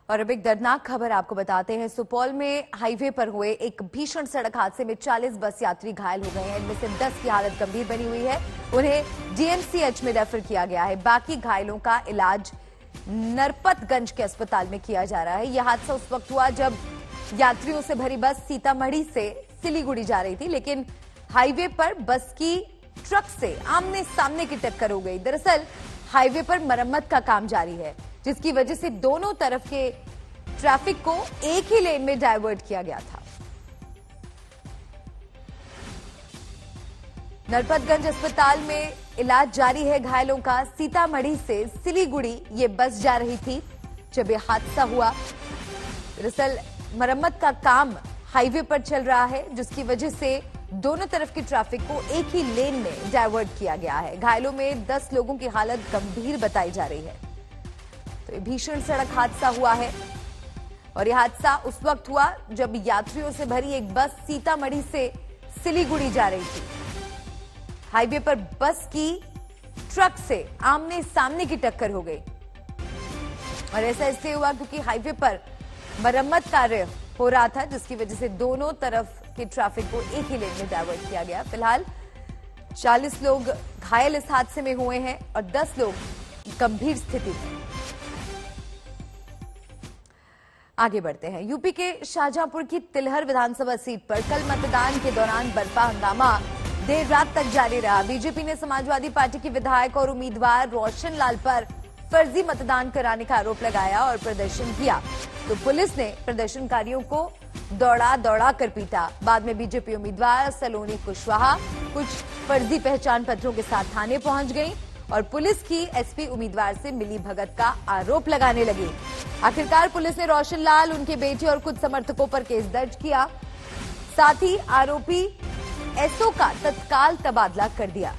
और अब एक दर्दनाक खबर आपको बताते हैं। सुपौल में हाईवे पर हुए एक भीषण सड़क हादसे में 40 बस यात्री घायल हो गए हैं। इनमें से 10 की हालत गंभीर बनी हुई है, उन्हें डीएमसीएच में रेफर किया गया है। बाकी घायलों का इलाज नरपतगंज के अस्पताल में किया जा रहा है। यह हादसा उस वक्त हुआ जब यात्रियों से भरी बस सीतामढ़ी से सिलीगुड़ी जा रही थी, लेकिन हाईवे पर बस की ट्रक से आमने सामने की टक्कर हो गई। दरअसल हाईवे पर मरम्मत का काम जारी है, जिसकी वजह से दोनों तरफ के ट्रैफिक को एक ही लेन में डाइवर्ट किया गया था। नरपतगंज अस्पताल में इलाज जारी है घायलों का। सीतामढ़ी से सिलीगुड़ी ये बस जा रही थी जब यह हादसा हुआ। दरअसल मरम्मत का काम हाईवे पर चल रहा है, जिसकी वजह से दोनों तरफ की ट्रैफिक को एक ही लेन में डाइवर्ट किया गया है। घायलों में 10 लोगों की हालत गंभीर बताई जा रही है। तो ये भीषण सड़क हादसा हुआ है और यह हादसा उस वक्त हुआ जब यात्रियों से भरी एक बस सीतामढ़ी से सिलीगुड़ी जा रही थी। हाईवे पर बस की ट्रक से आमने सामने की टक्कर हो गई और ऐसा इसलिए हुआ क्योंकि हाईवे पर मरम्मत कार्य हो रहा था, जिसकी वजह से दोनों तरफ के ट्रैफिक को एक ही लेन में डाइवर्ट किया गया। फिलहाल 40 लोग घायल इस हादसे में हुए हैं और 10 लोग गंभीर स्थिति में। आगे बढ़ते हैं। यूपी के शाहजहांपुर की तिलहर विधानसभा सीट पर कल मतदान के दौरान बरपा हंगामा देर रात तक जारी रहा। बीजेपी ने समाजवादी पार्टी के विधायक और उम्मीदवार रोशन लाल पर फर्जी मतदान कराने का आरोप लगाया और प्रदर्शन किया, तो पुलिस ने प्रदर्शनकारियों को दौड़ा कर पीटा। बाद में बीजेपी उम्मीदवार सलोनी कुशवाहा कुछ फर्जी पहचान पत्रों के साथ थाने पहुंच गई और पुलिस की एसपी उम्मीदवार से मिली भगत का आरोप लगाने लगी। आखिरकार पुलिस ने रोशन लाल, उनके बेटे और कुछ समर्थकों पर केस दर्ज किया। साथ ही आरोपी एसओ का तत्काल तबादला कर दिया।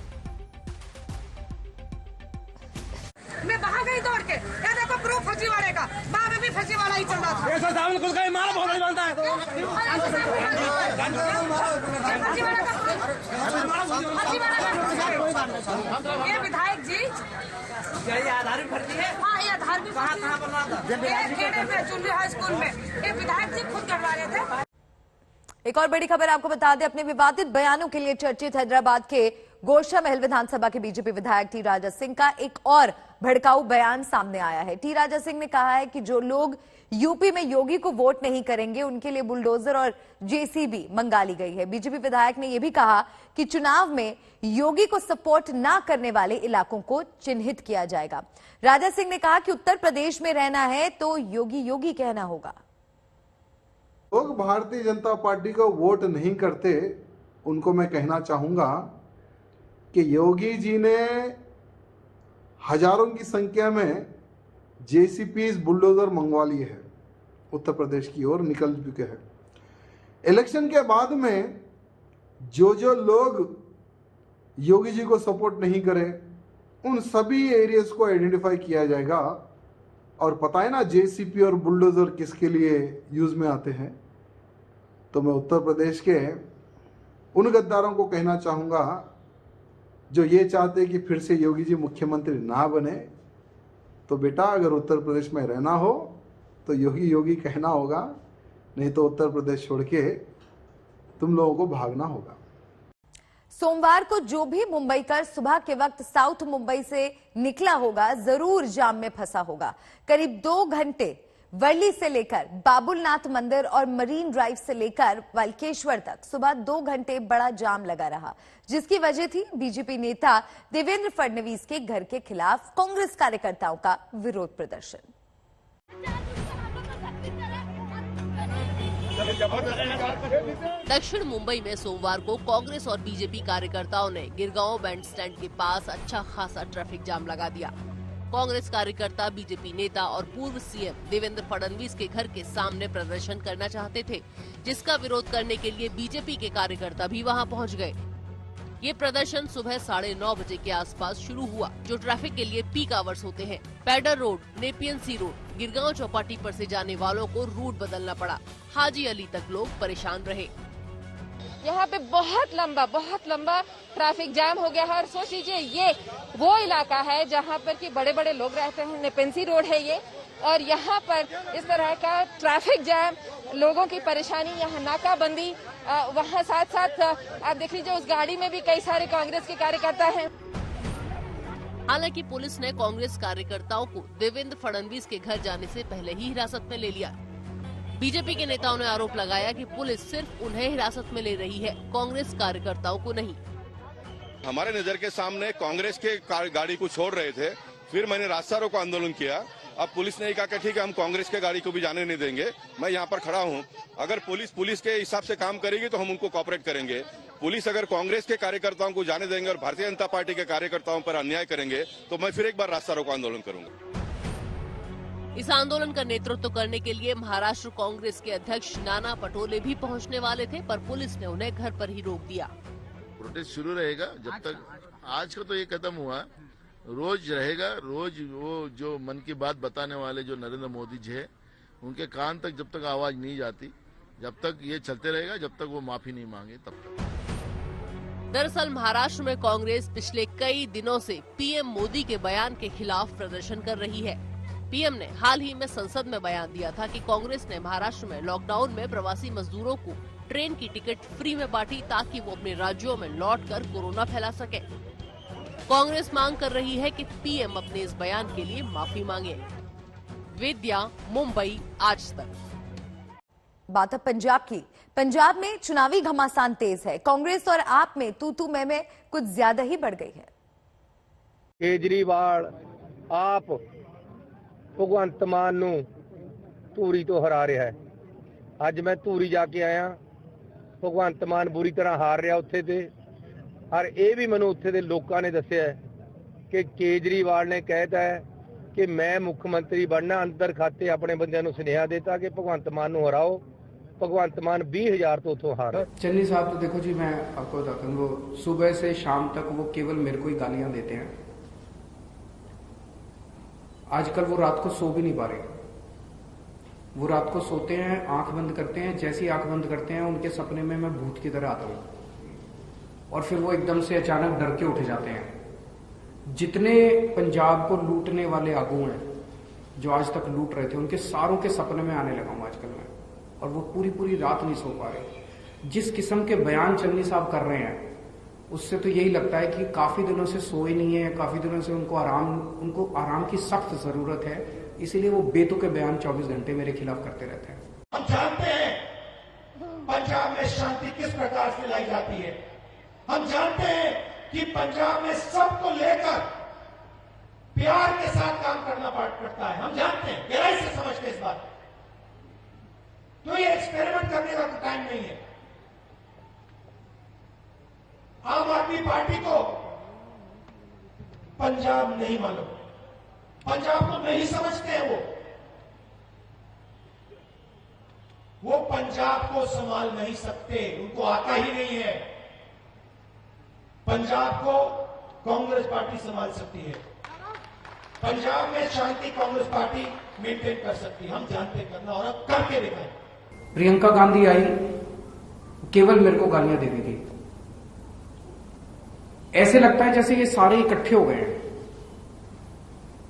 मैं बाहर गई दौड़ के, ये देखो प्रूफ फर्जीवाड़े का, वहाँ पे भी फर्जीवाड़ा ही चल रहा था। ऐसा सावन खुल गई, मारा बहुत बनता है। ये विधायक जी, ये आधार भी भरती है। हाँ, ये आधार भी कहाँ बनवा था? ये खेड़े में चुनरी हाई स्कूल में ये विधायक जी खुद करवा रहे थे। एक और बड़ी खबर आपको बता दें। अपने विवादित बयानों के लिए चर्चित हैदराबाद के गोरशा महल विधानसभा के बीजेपी विधायक टी राजा सिंह का एक और भड़काऊ बयान सामने आया है। टी राजा सिंह ने कहा है कि जो लोग यूपी में योगी को वोट नहीं करेंगे, उनके लिए बुलडोजर और जेसीबी मंगा ली गई है। बीजेपी विधायक ने यह भी कहा कि चुनाव में योगी को सपोर्ट न करने वाले इलाकों को चिन्हित किया जाएगा। राजा सिंह ने कहा कि उत्तर प्रदेश में रहना है तो योगी योगी कहना होगा। लोग भारतीय जनता पार्टी को वोट नहीं करते, उनको मैं कहना चाहूंगा कि योगी जी ने हजारों की संख्या में जेसीपीज बुलडोजर मंगवा लिए हैं, उत्तर प्रदेश की ओर निकल चुके हैं। इलेक्शन के बाद में जो लोग योगी जी को सपोर्ट नहीं करें, उन सभी एरियाज को आइडेंटिफाई किया जाएगा। और पता है ना जेसीपी और बुलडोजर किसके लिए यूज में आते हैं। तो मैं उत्तर प्रदेश के उन गद्दारों को कहना चाहूंगा जो ये चाहते हैं कि फिर से योगी जी मुख्यमंत्री ना बने, तो बेटा अगर उत्तर प्रदेश में रहना हो तो योगी योगी कहना होगा, नहीं तो उत्तर प्रदेश छोड़ के तुम लोगों को भागना होगा। सोमवार को जो भी मुंबईकर सुबह के वक्त साउथ मुंबई से निकला होगा जरूर जाम में फंसा होगा। करीब 2 घंटे वर्ली से लेकर बाबुलनाथ मंदिर और मरीन ड्राइव से लेकर वाल्केश्वर तक सुबह 2 घंटे बड़ा जाम लगा रहा, जिसकी वजह थी बीजेपी नेता देवेंद्र फडणवीस के घर के खिलाफ कांग्रेस कार्यकर्ताओं का विरोध प्रदर्शन। दक्षिण मुंबई में सोमवार को कांग्रेस और बीजेपी कार्यकर्ताओं ने गिरगांव बैंड स्टैंड के पास अच्छा खासा ट्रैफिक जाम लगा दिया। कांग्रेस कार्यकर्ता बीजेपी नेता और पूर्व सीएम देवेंद्र फडणवीस के घर के सामने प्रदर्शन करना चाहते थे, जिसका विरोध करने के लिए बीजेपी के कार्यकर्ता भी वहां पहुंच गए। ये प्रदर्शन सुबह 9:30 बजे के आसपास शुरू हुआ, जो ट्रैफिक के लिए पीक आवर्स होते हैं। पैडर रोड, नेपियन सी रोड, गिरगांव चौपाटी पर से जाने वालों को रूट बदलना पड़ा। हाजी अली तक लोग परेशान रहे। यहाँ पे बहुत लंबा ट्रैफिक जाम हो गया है और सोच लीजिए ये वो इलाका है जहाँ पर कि बड़े बड़े लोग रहते हैं। नेपेंसी रोड है ये, और यहाँ पर इस तरह का ट्रैफिक जैम, लोगों की परेशानी, यहाँ नाकाबंदी, वहाँ साथ साथ आप देख लीजिए उस गाड़ी में भी कई सारे कांग्रेस के कार्यकर्ता हैं। हालांकि पुलिस ने कांग्रेस कार्यकर्ताओं को देवेंद्र फडणवीस के घर जाने से पहले ही हिरासत में ले लिया। बीजेपी के नेताओं ने आरोप लगाया कि पुलिस सिर्फ उन्हें हिरासत में ले रही है, कांग्रेस कार्यकर्ताओं को नहीं। हमारे नजर के सामने कांग्रेस के गाड़ी को छोड़ रहे थे, फिर मैंने रास्ता रोको आंदोलन किया। अब पुलिस ने कहा कि ठीक है, हम कांग्रेस के गाड़ी को भी जाने नहीं देंगे। मैं यहाँ पर खड़ा हूँ, अगर पुलिस के हिसाब से काम करेगी तो हम उनको कोऑपरेट करेंगे। पुलिस अगर कांग्रेस के कार्यकर्ताओं को जाने देंगे और भारतीय जनता पार्टी के कार्यकर्ताओं पर अन्याय करेंगे तो मैं फिर एक बार रास्ता रोको आंदोलन करूंगा। इस आंदोलन का नेतृत्व करने के लिए महाराष्ट्र कांग्रेस के अध्यक्ष नाना पटोले भी पहुंचने वाले थे, पर पुलिस ने उन्हें घर पर ही रोक दिया। प्रोटेस्ट शुरू रहेगा जब तक, आज का तो ये खत्म हुआ, रोज रहेगा। रोज वो जो मन की बात बताने वाले जो नरेंद्र मोदी जी है, उनके कान तक जब तक आवाज नहीं जाती, जब तक ये चलते रहेगा, जब तक वो माफी नहीं मांगे तब तक। दरअसल महाराष्ट्र में कांग्रेस पिछले कई दिनों से पीएम मोदी के बयान के खिलाफ प्रदर्शन कर रही है। पीएम ने हाल ही में संसद में बयान दिया था कि कांग्रेस ने महाराष्ट्र में लॉकडाउन में प्रवासी मजदूरों को ट्रेन की टिकट फ्री में बांटी ताकि वो अपने राज्यों में लौटकर कोरोना फैला सके। कांग्रेस मांग कर रही है कि पीएम अपने इस बयान के लिए माफी मांगे। वेद्या, मुंबई, आज तक। बात अब पंजाब की। पंजाब में चुनावी घमासान तेज है। कांग्रेस और आप में तू मैं कुछ ज्यादा ही बढ़ गई है। केजरीवाल आप भगवंत मान नूं धूरी तो हरा रहा है। अज मैं धूरी जाके आया, भगवंत मान बुरी तरह हार रहा उत्थे ते, और ये भी मैनूं उत्थे दे लोकां ने दस्सिया कि केजरीवाल ने कहता है कि मैं मुख्यमंत्री बनना। अंदर खाते अपने बंदियां नूं सुनेहा देता कि भगवंत मान नूं हराओ। भगवंत मान 20,000 तो उतों हार। चन्नी साहब तो देखो जी, मैं आपको बताता हूँ, वो सुबह से शाम तक वो केवल मेरे को ही गालियां देते हैं। आजकल वो रात को सो भी नहीं पा रहे। वो रात को सोते हैं, आंख बंद करते हैं, जैसे ही आंख बंद करते हैं उनके सपने में मैं भूत की तरह आता हूँ और फिर वो एकदम से अचानक डर के उठ जाते हैं। जितने पंजाब को लूटने वाले आगू हैं जो आज तक लूट रहे थे, उनके सारों के सपने में आने लगा हूं आजकल मैं, और वो पूरी रात नहीं सो पा रहे। जिस किस्म के बयान चन्नी साहब कर रहे हैं उससे तो यही लगता है कि काफी दिनों से सोए नहीं है, काफी दिनों से उनको आराम की सख्त जरूरत है। इसीलिए वो बेतुके बयान 24 घंटे मेरे खिलाफ करते रहते हैं। हम जानते हैं पंजाब में शांति किस प्रकार से लाई जाती है। हम जानते हैं कि पंजाब में सबको लेकर प्यार के साथ काम करना पड़ता है। हम जानते हैं, गहराई से समझते इस बात। तो ये एक्सपेरिमेंट करने का टाइम नहीं है। आम आदमी पार्टी को पंजाब नहीं मालूम, पंजाब को नहीं समझते हैं। वो पंजाब को संभाल नहीं सकते, उनको आता ही नहीं है। पंजाब को कांग्रेस पार्टी संभाल सकती है। पंजाब में शांति कांग्रेस पार्टी मेंटेन कर सकती है। हम जानते करना और अब करके दिखाएं। प्रियंका गांधी आई, केवल मेरे को गालियां दे दी थी। ऐसे लगता है जैसे ये सारे इकट्ठे हो गए हैं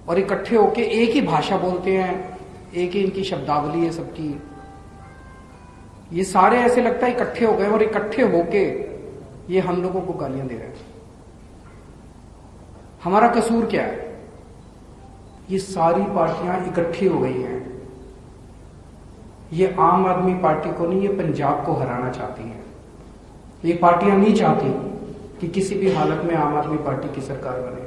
और इकट्ठे होके एक ही भाषा बोलते हैं, एक ही इनकी शब्दावली है सबकी। ये सारे ऐसे लगता है इकट्ठे हो गए और इकट्ठे होके ये हम लोगों को गालियां दे रहे हैं। हमारा कसूर क्या है? ये सारी पार्टियां इकट्ठी हो गई हैं। ये आम आदमी पार्टी को नहीं, ये पंजाब को हराना चाहती है। ये पार्टियां नहीं चाहती कि किसी भी हालत में आम आदमी पार्टी की सरकार बने।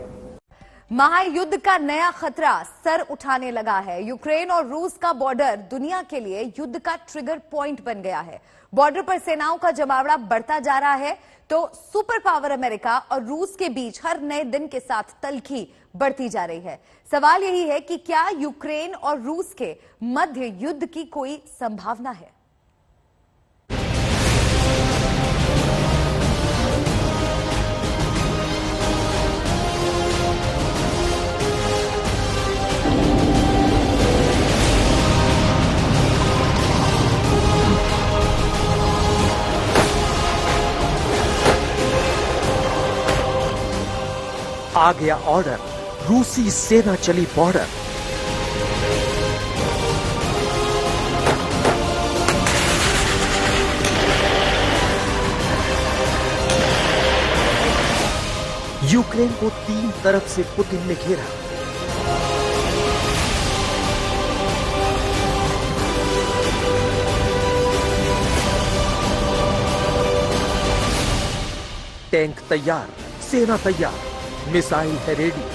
महायुद्ध का नया खतरा सर उठाने लगा है। यूक्रेन और रूस का बॉर्डर दुनिया के लिए युद्ध का ट्रिगर पॉइंट बन गया है। बॉर्डर पर सेनाओं का जमावड़ा बढ़ता जा रहा है तो सुपर पावर अमेरिका और रूस के बीच हर नए दिन के साथ तल्खी बढ़ती जा रही है। सवाल यही है कि क्या यूक्रेन और रूस के मध्य युद्ध की कोई संभावना है? आ गया ऑर्डर, रूसी सेना चली बॉर्डर। यूक्रेन को 3 तरफ से पुतिन ने घेरा। टैंक तैयार, सेना तैयार, मिसाइल है रेडी।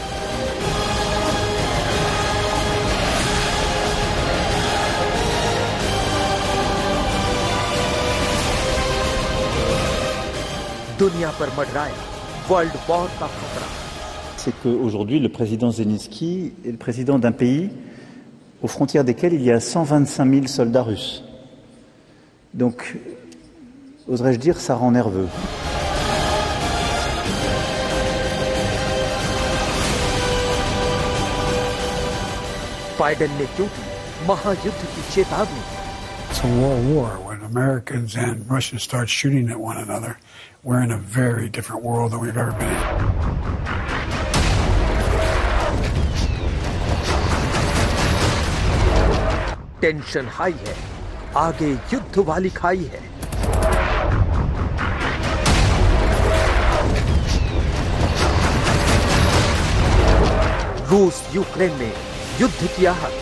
दुनिया पर मंडराया वर्ल्ड वॉर का खतरा। C'est qu'aujourd'hui, le président Zelensky est le président d'un pays aux frontières desquels il y a 125 000 soldats russes. Donc, oserais-je dire, ça rend nerveux. Biden ने क्यों दी महायुद्ध की चेतावनी? It's a world war. When Americans and Russia start shooting at one another, we're in a very different world than we've ever been in. Tension high है, आगे युद्ध वाली खाई है। रूस यूक्रेन में युद्ध की आहट।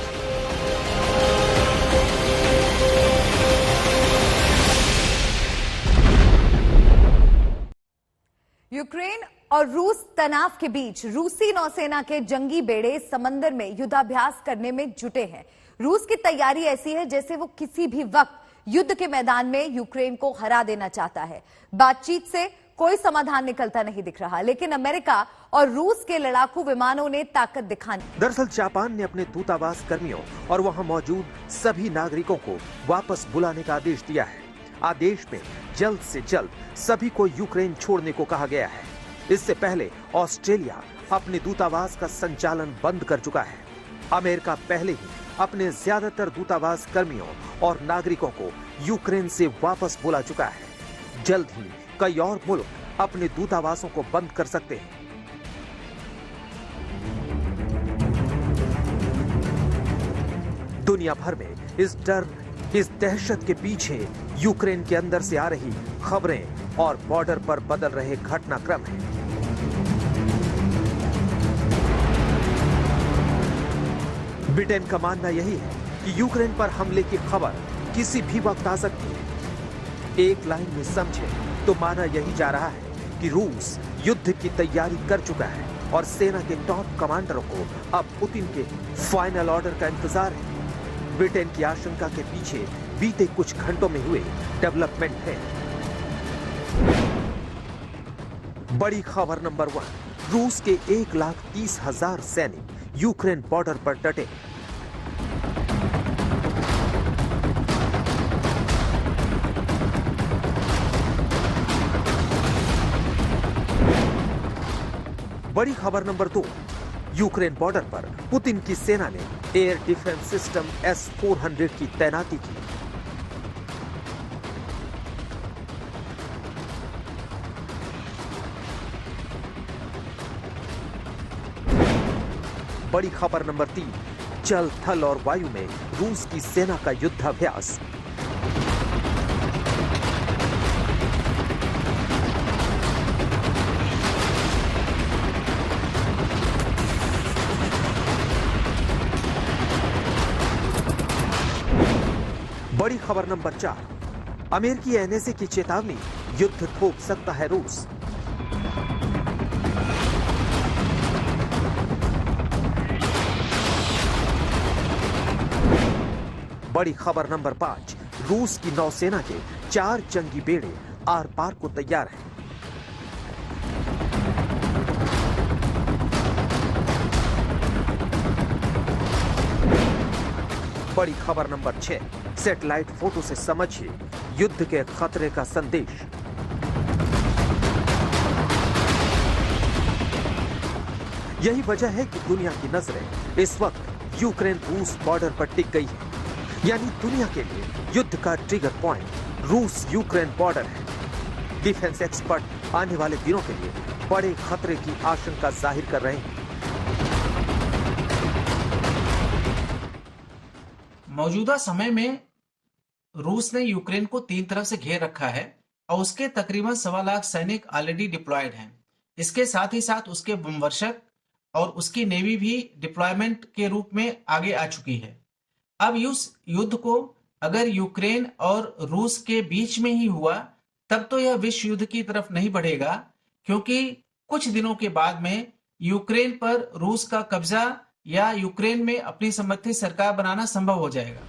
यूक्रेन और रूस तनाव के बीच रूसी नौसेना के जंगी बेड़े समंदर में युद्धाभ्यास करने में जुटे हैं। रूस की तैयारी ऐसी है जैसे वो किसी भी वक्त युद्ध के मैदान में यूक्रेन को हरा देना चाहता है। बातचीत से कोई समाधान निकलता नहीं दिख रहा, लेकिन अमेरिका और रूस के लड़ाकू विमानों ने ताकत दिखानी। दरअसल जापान ने अपने दूतावास कर्मियों और वहां मौजूद सभी नागरिकों को वापस बुलाने का आदेश दिया है। आदेश में जल्द से जल्द सभी को यूक्रेन छोड़ने को कहा गया है। इससे पहले ऑस्ट्रेलिया अपने दूतावास का संचालन बंद कर चुका है। अमेरिका पहले ही अपने ज्यादातर दूतावास कर्मियों और नागरिकों को यूक्रेन से वापस बुला चुका है। जल्द ही कई और मुल्क अपने दूतावासों को बंद कर सकते हैं। दुनिया भर में इस डर, इस दहशत के पीछे यूक्रेन के अंदर से आ रही खबरें और बॉर्डर पर बदल रहे घटनाक्रम हैं। ब्रिटेन का मानना यही है कि यूक्रेन पर हमले की खबर किसी भी वक्त आ सकती है। एक लाइन में समझे तो माना यही जा रहा है कि रूस युद्ध की तैयारी कर चुका है और सेना के टॉप कमांडरों को अब पुतिन के फाइनल ऑर्डर का इंतजार है। ब्रिटेन की आशंका के पीछे बीते कुछ घंटों में हुए डेवलपमेंट है। बड़ी खबर नंबर 1, रूस के 1,30,000 सैनिक यूक्रेन बॉर्डर पर डटे। बड़ी खबर नंबर 2, यूक्रेन बॉर्डर पर पुतिन की सेना ने एयर डिफेंस सिस्टम S-400 की तैनाती की। बड़ी खबर नंबर 3, जल, थल और वायु में रूस की सेना का युद्धाभ्यास। बड़ी खबर नंबर 4, अमेरिकी एनएसए की चेतावनी, युद्ध थोप सकता है रूस। बड़ी खबर नंबर 5, रूस की नौसेना के 4 जंगी बेड़े आर पार को तैयार हैं। बड़ी खबर नंबर 6, सैटेलाइट फोटो से समझिए युद्ध के खतरे का संदेश। यही वजह है कि दुनिया की नजरें इस वक्त यूक्रेन रूस बॉर्डर पर टिक गई है। यानी दुनिया के लिए युद्ध का ट्रिगर पॉइंट रूस यूक्रेन बॉर्डर है। डिफेंस एक्सपर्ट आने वाले दिनों के लिए बड़े खतरे की आशंका जाहिर कर रहे हैं। मौजूदा समय में रूस ने यूक्रेन को 3 तरफ से घेर रखा है और उसके तकरीबन 1.25 लाख सैनिक ऑलरेडी डिप्लॉयड हैं। इसके साथ ही साथ उसके बमवर्षक और उसकी नेवी भी डिप्लॉयमेंट के रूप में आगे आ चुकी है। अब इस युद्ध को अगर यूक्रेन और रूस के बीच में ही हुआ तब तो यह विश्व युद्ध की तरफ नहीं बढ़ेगा, क्योंकि कुछ दिनों के बाद में यूक्रेन पर रूस का कब्जा या यूक्रेन में अपनी समर्थित सरकार बनाना संभव हो जाएगा।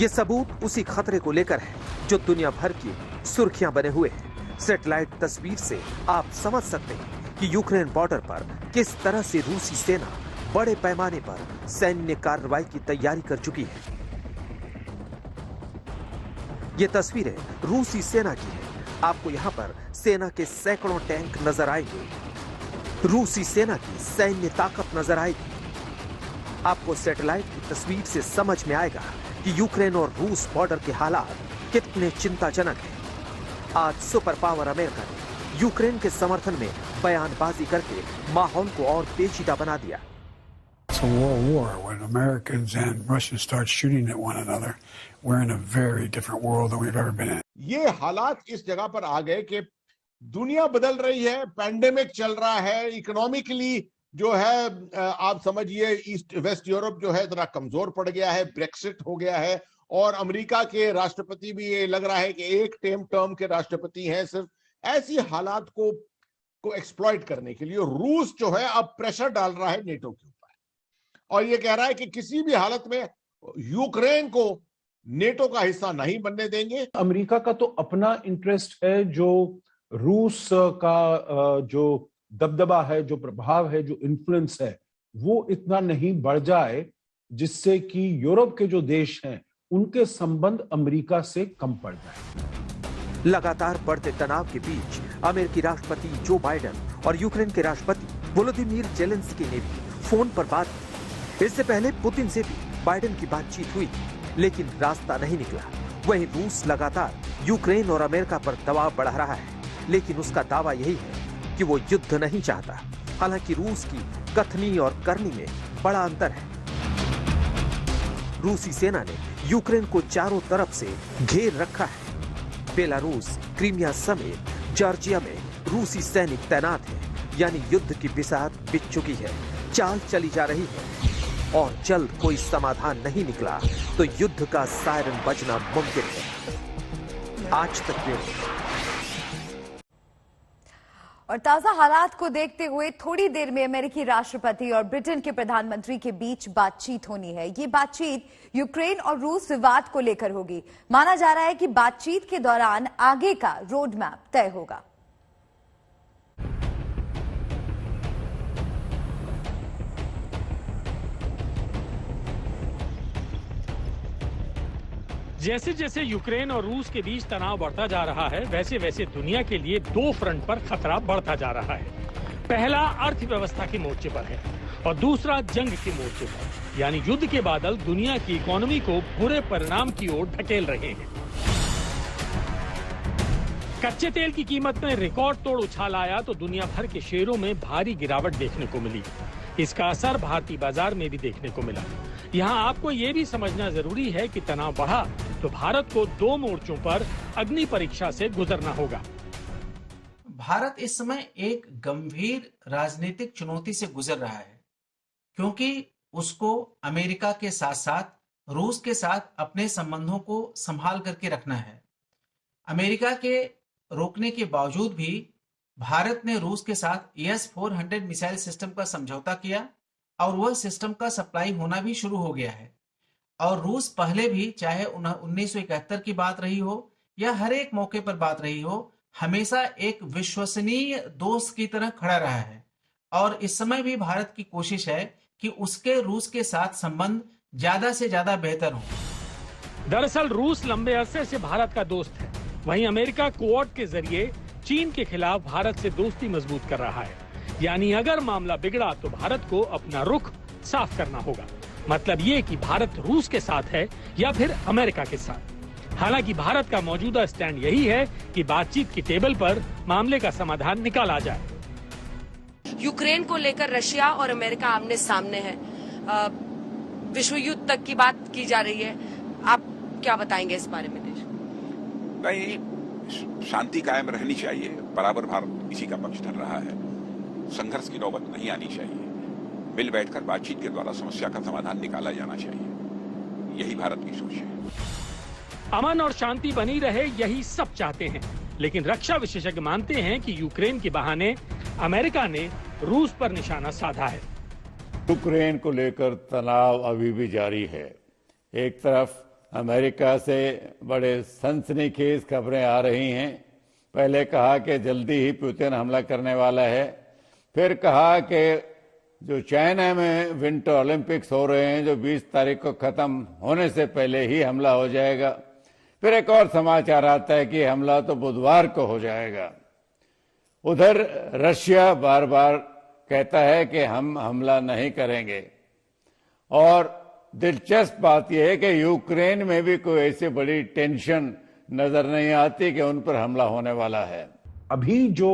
ये सबूत उसी खतरे को लेकर है जो दुनिया भर की सुर्खियां बने हुए हैं। सैटेलाइट तस्वीर से आप समझ सकते हैं कि यूक्रेन बॉर्डर पर किस तरह से रूसी सेना बड़े पैमाने पर सैन्य कार्रवाई की तैयारी कर चुकी है। ये तस्वीरें रूसी सेना की है। आपको यहाँ पर सेना के सैकड़ों टैंक नजर आएंगे। रूसी सेना की सैन्य ताकत नजर आएगी। आपको सैटेलाइट की तस्वीर से समझ में आएगा कि यूक्रेन और रूस बॉर्डर के हालात कितने चिंताजनक हैं। आज सुपर पावर अमेरिका ने यूक्रेन के समर्थन में बयानबाजी करके माहौल को और पेचीदा बना दिया। It's a world war. When Americans and Russians start shooting at one another, we're in a very different world than we've ever been in. ये हालात इस जगह पर आ गए कि दुनिया बदल रही है, पैंडेमिक चल रहा है, इकोनॉमिकली जो है आप समझिए ईस्ट वेस्ट यूरोप जो है जरा कमजोर पड़ गया है, ब्रेक्सिट हो गया है और अमेरिका के राष्ट्रपति भी ये लग रहा है कि एक टर्म के राष्ट्रपति हैं। सिर्फ ऐसी हालात को एक्सप्लॉइट करने के लिए रूस जो है अब प्रेशर डाल रहा है नेटो के ऊपर और ये कह रहा है कि किसी भी हालत में यूक्रेन को नेटो का हिस्सा नहीं बनने देंगे। अमेरिका का तो अपना इंटरेस्ट है, जो रूस का जो दबदबा है, जो प्रभाव है, जो इन्फ्लुएंस है, वो इतना नहीं बढ़ जाए जिससे कि यूरोप के जो देश हैं उनके संबंध अमेरिका से कम पड़ जाए। लगातार बढ़ते तनाव के बीच अमेरिकी राष्ट्रपति जो बाइडेन और यूक्रेन के राष्ट्रपति वोलोदिमीर जेलेंस्की ने भी फोन पर बात की। इससे पहले पुतिन से भी बाइडेन की बातचीत हुई, लेकिन रास्ता नहीं निकला। वहीं रूस लगातार यूक्रेन और अमेरिका पर दबाव बढ़ा रहा है, लेकिन उसका दावा यही है कि वो युद्ध नहीं चाहता। हालांकि रूस की कथनी और करनी में बड़ा अंतर है। रूसी सेना ने यूक्रेन को चारों तरफ से घेर रखा है। बेलारूस, क्रीमिया समेत जॉर्जिया में रूसी सैनिक तैनात हैं, यानी युद्ध की बिसात बिछ चुकी है, चाल चली जा रही है और जल्द कोई समाधान नहीं निकला तो युद्ध का सायरन बजना मुमकिन है। आज तक ब्यूरो। और ताजा हालात को देखते हुए थोड़ी देर में अमेरिकी राष्ट्रपति और ब्रिटेन के प्रधानमंत्री के बीच बातचीत होनी है। ये बातचीत यूक्रेन और रूस विवाद को लेकर होगी। माना जा रहा है कि बातचीत के दौरान आगे का रोड मैप तय होगा। जैसे जैसे यूक्रेन और रूस के बीच तनाव बढ़ता जा रहा है, वैसे वैसे दुनिया के लिए दो फ्रंट पर खतरा बढ़ता जा रहा है। पहला अर्थव्यवस्था के मोर्चे पर है और दूसरा जंग के मोर्चे पर, यानी युद्ध के बादल दुनिया की इकोनॉमी को बुरे परिणाम की ओर ढकेल रहे हैं। कच्चे तेल की कीमत में रिकॉर्ड तोड़ उछाल आया तो दुनिया भर के शेयरों में भारी गिरावट देखने को मिली। इसका असर भारतीय बाजार में भी देखने को मिला। यहाँ आपको ये भी समझना जरूरी है कि तनाव बढ़ा तो भारत को दो मोर्चों पर अग्नि परीक्षा से गुजरना होगा। भारत इस समय एक गंभीर राजनीतिक चुनौती से गुजर रहा है, क्योंकि उसको अमेरिका के साथ साथ रूस के साथ अपने संबंधों को संभाल करके रखना है। अमेरिका के रोकने के बावजूद भी भारत ने रूस के साथ S-400 मिसाइल सिस्टम का समझौता किया और वह सिस्टम का सप्लाई होना भी शुरू हो गया है। और रूस पहले भी, चाहे 1971 की बात रही हो या हर एक मौके पर बात रही हो, हमेशा एक विश्वसनीय दोस्त की तरह खड़ा रहा है। और इस समय भी भारत की कोशिश है कि उसके रूस के साथ संबंध ज्यादा से ज्यादा बेहतर हो। दरअसल रूस लंबे अरसे से भारत का दोस्त है, वहीं अमेरिका क्वाड के जरिए चीन के खिलाफ भारत से दोस्ती मजबूत कर रहा है। यानी अगर मामला बिगड़ा तो भारत को अपना रुख साफ करना होगा। मतलब ये कि भारत रूस के साथ है या फिर अमेरिका के साथ। हालांकि भारत का मौजूदा स्टैंड यही है कि बातचीत की टेबल पर मामले का समाधान निकाला जाए। यूक्रेन को लेकर रशिया और अमेरिका आमने सामने है, विश्व युद्ध तक की बात की जा रही है। आप क्या बताएंगे इस बारे में? नहीं, शांति कायम रहनी चाहिए, बराबर भारत इसी का पक्ष धर रहा है। संघर्ष की नौबत नहीं आनी चाहिए, मिल बैठकर बातचीत के द्वारा समस्या का समाधान निकाला जाना चाहिए, यही भारत की सोच है। अमन और शांति बनी रहे, यही सब चाहते हैं, लेकिन रक्षा विशेषज्ञ मानते हैं कि यूक्रेन के बहाने अमेरिका ने रूस पर निशाना साधा है। यूक्रेन को लेकर तनाव अभी भी जारी है। एक तरफ अमेरिका से बड़े सनसनीखेज खबरें आ रही हैं। पहले कहा कि जल्दी ही पुतिन हमला करने वाला है, फिर कहा कि जो चाइना में विंटर ओलंपिक्स हो रहे हैं जो 20 तारीख को खत्म होने से पहले ही हमला हो जाएगा, फिर एक और समाचार आता है कि हमला तो बुधवार को हो जाएगा। उधर रशिया बार बार कहता है कि हम हमला नहीं करेंगे, और दिलचस्प बात यह है कि यूक्रेन में भी कोई ऐसी बड़ी टेंशन नजर नहीं आती कि उन पर हमला होने वाला है। अभी जो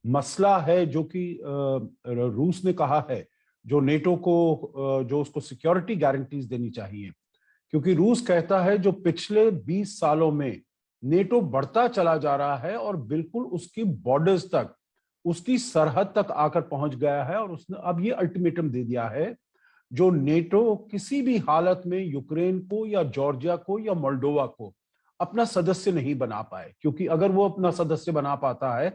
मसला है जो कि रूस ने कहा है, जो नेटो को जो उसको सिक्योरिटी गारंटीज देनी चाहिए, क्योंकि रूस कहता है जो पिछले 20 सालों में नेटो बढ़ता चला जा रहा है और बिल्कुल उसकी बॉर्डर्स तक, उसकी सरहद तक आकर पहुंच गया है, और उसने अब ये अल्टीमेटम दे दिया है जो नेटो किसी भी हालत में यूक्रेन को या जॉर्जिया को या मोल्डोवा को अपना सदस्य नहीं बना पाए, क्योंकि अगर वो अपना सदस्य बना पाता है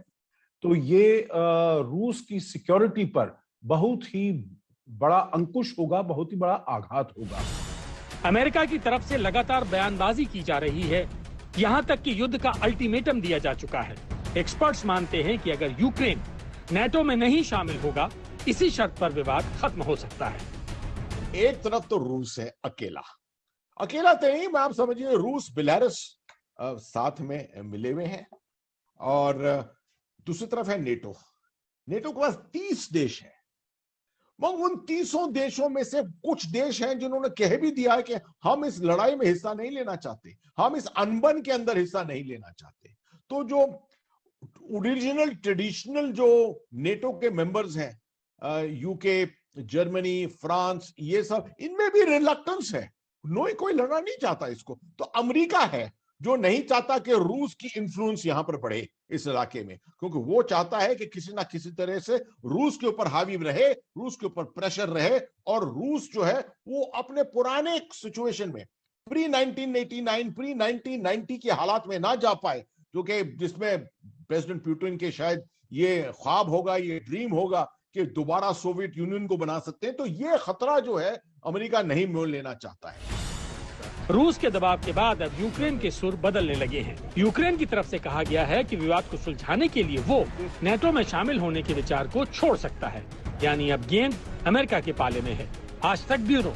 तो ये रूस की सिक्योरिटी पर बहुत ही बड़ा अंकुश होगा, बहुत ही बड़ा आघात होगा। अमेरिका की तरफ से लगातार बयानबाजी की जा रही है, यहां तक कि युद्ध का अल्टीमेटम दिया जा चुका है। एक्सपर्ट्स मानते हैं कि अगर यूक्रेन नेटो में नहीं शामिल होगा, इसी शर्त पर विवाद खत्म हो सकता है। एक तरफ तो रूस है अकेला तो नहीं, आप समझिए रूस बेलारूस साथ में मिले हुए हैं, और दूसरी तरफ है नेटो के पास 30 देश है। मगर उन 30 देशों में से कुछ देश हैं जिन्होंने कह भी दिया है कि हम इस लड़ाई में हिस्सा नहीं लेना चाहते, हम इस अनबन के अंदर हिस्सा नहीं लेना चाहते। तो जो ओरिजिनल ट्रेडिशनल जो नेटो के मेंबर्स हैं, यूके, जर्मनी, फ्रांस, ये सब, इनमें भी रिलक्टेंस है, कोई लड़ना नहीं चाहता इसको। तो अमेरिका है जो नहीं चाहता कि रूस की इन्फ्लुएंस यहां पर बढ़े इस इलाके में, क्योंकि वो चाहता है कि किसी ना किसी तरह से रूस के ऊपर हावी रहे, रूस के ऊपर प्रेशर रहे, और रूस जो है वो अपने पुराने सिचुएशन में प्री 1989 प्री 1990 के हालात में ना जा पाए, जो कि जिसमें प्रेसिडेंट पुतिन के शायद ये ख्वाब होगा, ये ड्रीम होगा कि दोबारा सोवियत यूनियन को बना सकते हैं। तो ये खतरा जो है अमेरिका नहीं मोल लेना चाहता है। रूस के दबाव के बाद अब यूक्रेन के सुर बदलने लगे हैं। यूक्रेन की तरफ से कहा गया है कि विवाद को सुलझाने के लिए वो नेटो में शामिल होने के विचार को छोड़ सकता है, यानी अब गेंद अमेरिका के पाले में है। आज तक ब्यूरो।